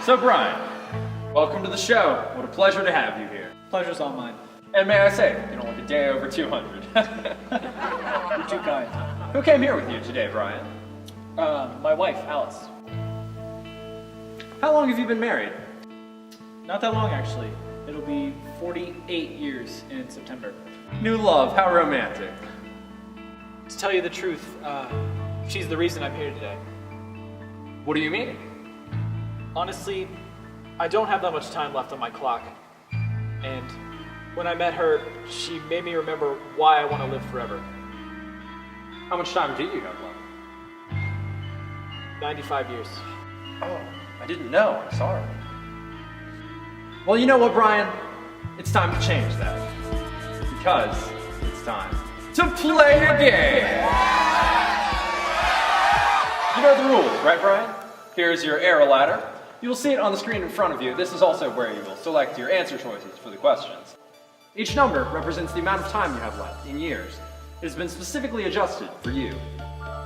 So Brian, welcome to the show. What a pleasure to have you here. Pleasure's all mine. And may I say, you don't look a day over 200. You're too kind. Who came here with you today, Brian? My wife, Alice. How long have you been married? Not that long, actually. It'll be 48 years in September. New love, how romantic. To tell you the truth, she's the reason I'm here today. What do you mean? Honestly, I don't have that much time left on my clock. And when I met her, she made me remember why I want to live forever. How much time do you have left? 95 years. Oh, I didn't know. I'm sorry. Well, you know what, Brian? It's time to change that. Because it's time to play a game! You know the rules, right, Brian? Here's your arrow ladder. You will see it on the screen in front of you. This is also where you will select your answer choices for the questions. Each number represents the amount of time you have left in years. It has been specifically adjusted for you.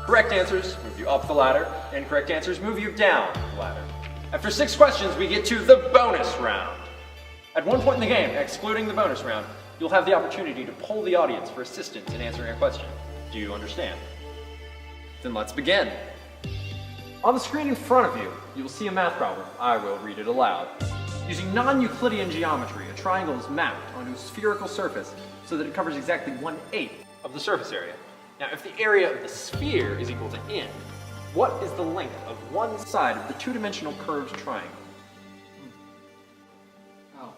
Correct answers move you up the ladder, incorrect answers move you down the ladder. After 6 questions, we get to the bonus round. At one point in the game, excluding the bonus round, you'll have the opportunity to poll the audience for assistance in answering a question. Do you understand? Then let's begin. On the screen in front of you, you will see a math problem. I will read it aloud. Using non-Euclidean geometry, a triangle is mapped onto a spherical surface so that it covers exactly 1/8 of the surface area. Now, if the area of the sphere is equal to n, what is the length of one side of the two-dimensional curved triangle? Oh.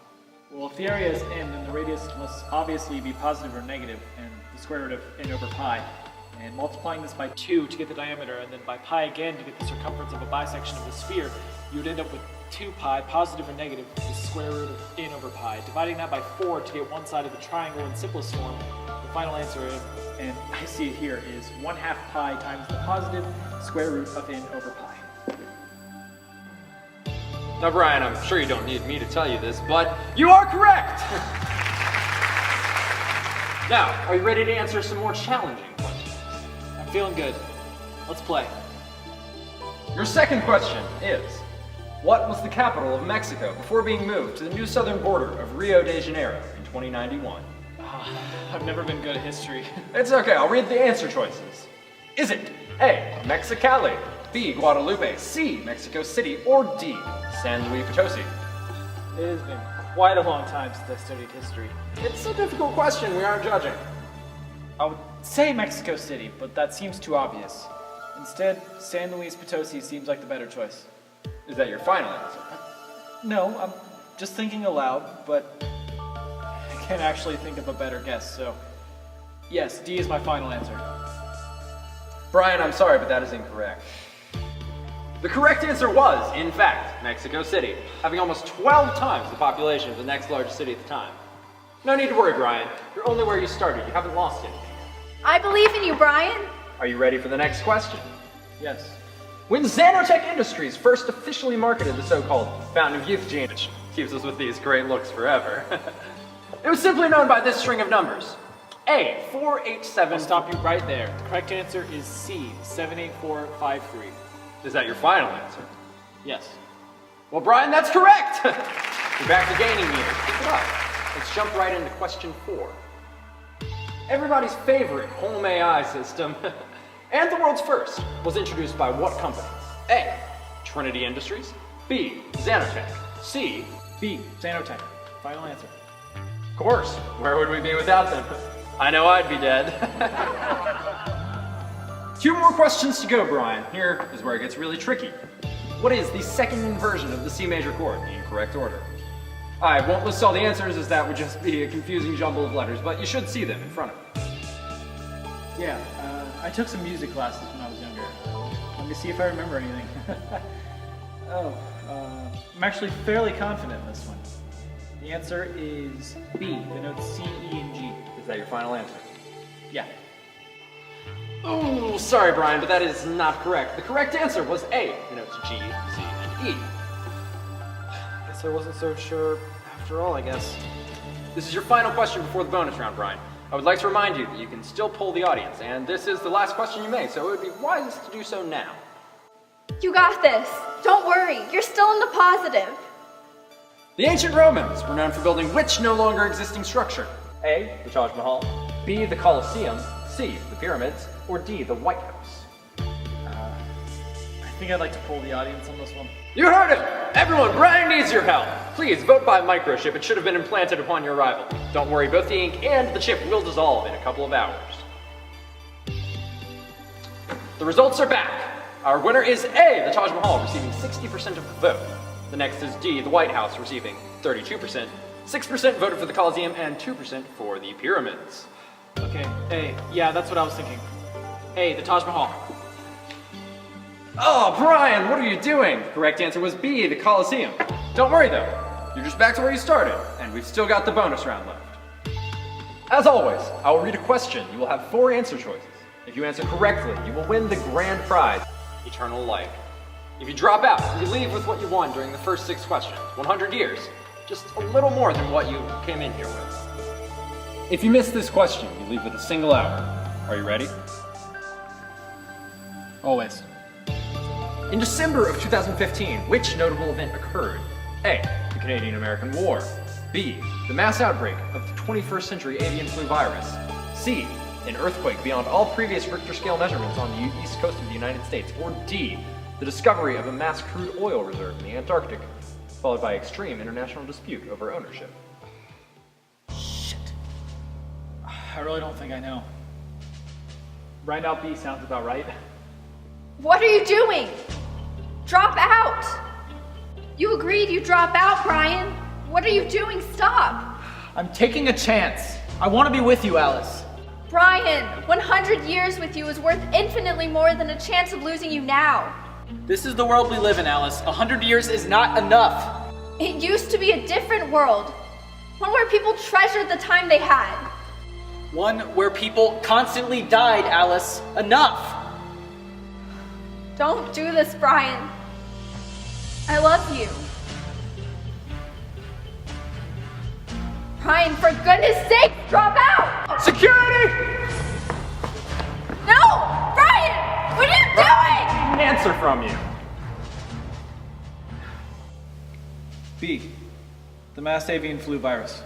Well, if the area is n, then the radius must obviously be positive or negative, and the square root of n over pi. And multiplying this by 2 to get the diameter, and then by pi again to get the circumference of a bisection of the sphere, you would end up with 2 pi, positive or negative, the square root of n over pi. Dividing that by 4 to get one side of the triangle in simplest form, the final answer, and I see it here, is 1/2 pi times the positive square root of n over pi. Now, Brian, I'm sure you don't need me to tell you this, but you are correct! Now, are you ready to answer some more challenging questions? I'm feeling good. Let's play. Your second question is, what was the capital of Mexico before being moved to the new southern border of Rio de Janeiro in 2091? I've never been good at history. It's okay, I'll read the answer choices. Is it A, Mexicali, B, Guadalupe, C, Mexico City, or D, San Luis Potosi? It has been quite a long time since I studied history. It's a difficult question, we aren't judging. I would say Mexico City, but that seems too obvious. Instead, San Luis Potosi seems like the better choice. Is that your final answer? No, I'm just thinking aloud, but I can't actually think of a better guess, so yes, D is my final answer. Brian, I'm sorry, but that is incorrect. The correct answer was, in fact, Mexico City, having almost 12 times the population of the next largest city at the time. No need to worry, Brian. You're only where you started. You haven't lost anything. I believe in you, Brian. Are you ready for the next question? Yes. When Xanotech Industries first officially marketed the so-called Fountain of Youth gene, which keeps us with these great looks forever, it was simply known by this string of numbers. A, 487... I'll stop you right there. The correct answer is C, 78453. Is that your final answer? Yes. Well, Brian, that's correct! You're back to gaining years. Keep it up. Let's jump right into question 4. Everybody's favorite home AI system, and the world's first, was introduced by what company? A, Trinity Industries, B, Xanotech, C, B, Xanotech. Final answer. Of course, where would we be without them? I know I'd be dead. 2 more questions to go, Brian. Here is where it gets really tricky. What is the second inversion of the C major chord in correct order? I won't list all the answers as that would just be a confusing jumble of letters, but you should see them in front of you. Yeah, I took some music classes when I was younger. Let me see if I remember anything. I'm actually fairly confident in this one. The answer is B, the notes C, E, and G. Is that your final answer? Yeah. Oh, sorry, Brian, but that is not correct. The correct answer was A, the notes G, C, and E. Guess I wasn't so sure after all, I guess. This is your final question before the bonus round, Brian. I would like to remind you that you can still poll the audience, and this is the last question you may, so it would be wise to do so now. You got this. Don't worry, you're still in the positive. The ancient Romans were known for building which no longer existing structure? A, the Taj Mahal, B, the Colosseum, C, the pyramids, or D, the White House? I think I'd like to poll the audience on this one. You heard it! Everyone, Brian needs your help! Please, vote by microchip. It should have been implanted upon your arrival. Don't worry, both the ink and the chip will dissolve in a couple of hours. The results are back. Our winner is A, the Taj Mahal, receiving 60% of the vote. The next is D, the White House, receiving 32%. 6% voted for the Colosseum and 2% for the pyramids. Okay, A. Yeah, that's what I was thinking. A, the Taj Mahal. Oh, Brian, what are you doing? The correct answer was B, the Colosseum. Don't worry though, you're just back to where you started, and we've still got the bonus round left. As always, I will read a question. You will have 4 answer choices. If you answer correctly, you will win the grand prize, eternal life. If you drop out, you leave with what you won during the first 6 questions, 100 years. Just a little more than what you came in here with. If you miss this question, you leave with a single hour. Are you ready? Always. In December of 2015, which notable event occurred? A, the Canadian-American War. B, the mass outbreak of the 21st century avian flu virus. C, an earthquake beyond all previous Richter scale measurements on the east coast of the United States. Or D, the discovery of a mass crude oil reserve in the Antarctic, followed by extreme international dispute over ownership. Shit. I really don't think I know. Right now, B sounds about right. What are you doing? Drop out! You agreed you'd drop out, Brian. What are you doing? Stop! I'm taking a chance. I want to be with you, Alice. Brian, 100 years with you is worth infinitely more than a chance of losing you now. This is the world we live in, Alice. 100 years is not enough. It used to be a different world. One where people treasured the time they had. One where people constantly died, Alice. Enough! Don't do this, Brian. I love you. Brian, for goodness sake, drop out! Security! No! Brian! What are you doing? An answer from you. B. The mass avian flu virus.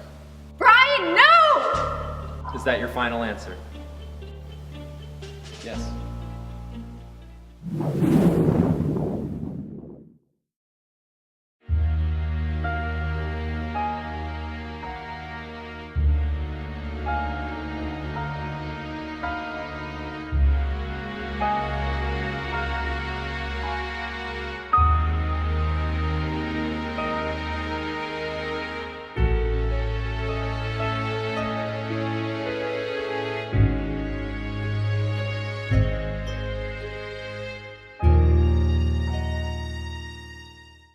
Brian, no! Is that your final answer? Yes.